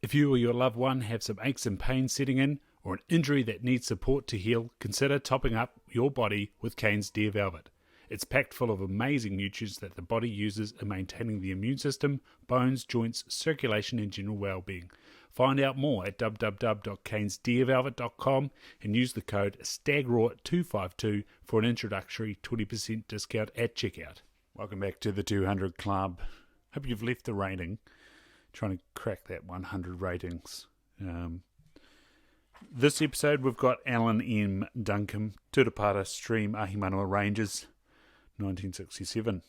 If you or your loved one have some aches and pains setting in, or an injury that needs support to heal, consider topping up your body with Cane's Deer Velvet. It's packed full of amazing nutrients that the body uses in maintaining the immune system, bones, joints, circulation and general well-being. Find out more at www.canesdeervelvet.com and use the code STAGRAW252 for an introductory 20% discount at checkout. Welcome back to the 200 Club. Hope you've left the rating. Trying to crack that 100 ratings. This episode we've got Allan M. Duncum, Turapapa Stream, Ahimanawa Ranges, 1967.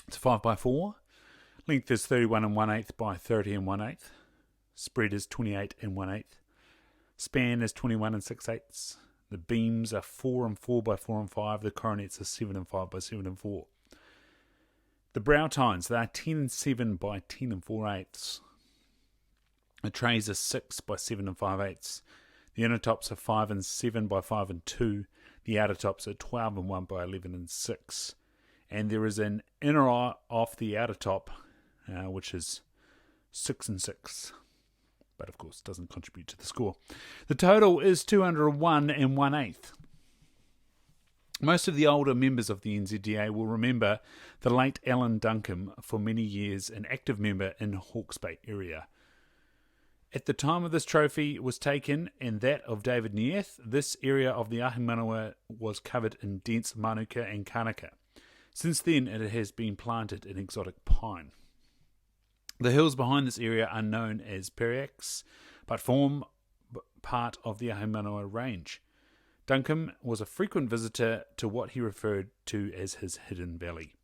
It's 5x4. Length is 31 1/8 by 30 1/8. Spread is 28 1/8. Span is 21 6/8. The beams are 4 and 4 by 4 and 5. The coronets are 7 and 5 by 7 and 4. The brow tines, they are 10 and 7 by 10 and 4/8. The trays are 6 by 7 and 5/8. The inner tops are 5 and 7 by 5 and 2. The outer tops are 12 and 1 by 11 and 6. And there is an inner eye off the outer top, which is 6 and 6. But of course doesn't contribute to the score. The total is 201 and 1/8. Most of the older members of the NZDA will remember the late Allan Duncum, for many years an active member in Hawke's Bay area. At the time of this trophy was taken, and that of David Neath, this area of the Ahimanawa was covered in dense manuka and kanaka. Since then it has been planted in exotic pine. The hills behind this area are known as Periacs, but form part of the Ahimanawa range. Duncum was a frequent visitor to what he referred to as his hidden valley.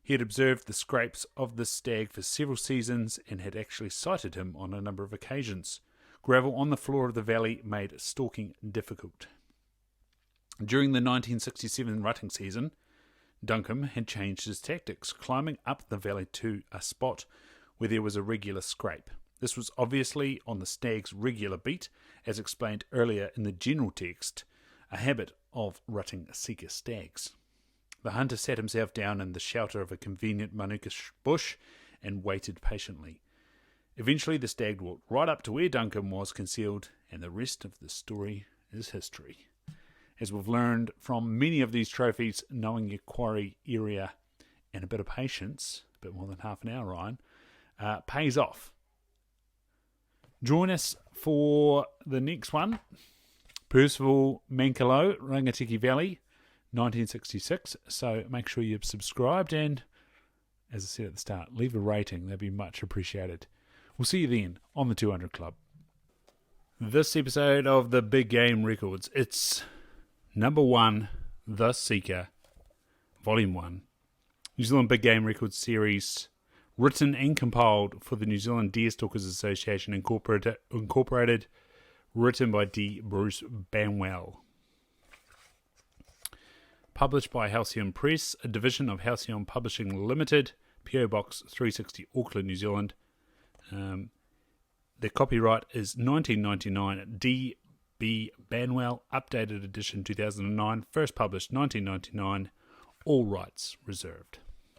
He had observed the scrapes of this stag for several seasons and had actually sighted him on a number of occasions. Gravel on the floor of the valley made stalking difficult. During the 1967 rutting season, Duncum had changed his tactics, climbing up the valley to a spot where there was a regular scrape. This was obviously on the stag's regular beat, as explained earlier in the general text, a habit of rutting Sika stags. The hunter sat himself down in the shelter of a convenient manuka bush and waited patiently. Eventually the stag walked right up to where Duncum was concealed, and the rest of the story is history. As we've learned from many of these trophies, knowing your quarry area and a bit of patience, a bit more than half an hour, Ryan, pays off. Join us for the next one. Percival Mankalo, Rangatiki Valley, 1966. So make sure you've subscribed and, as I said at the start, leave a rating. That'd be much appreciated. We'll see you then on the 200 Club. This episode of the Big Game Records, it's number 1, The Sika, Volume 1. New Zealand Big Game Records series, written and compiled for the New Zealand Deerstalkers Association Incorporated, written by D.Bruce Banwell. Published by Halcyon Press, a division of Halcyon Publishing Limited, PO Box 360, Auckland, New Zealand. The copyright is 1999 D.B. Banwell, updated edition 2009, first published 1999, all rights reserved.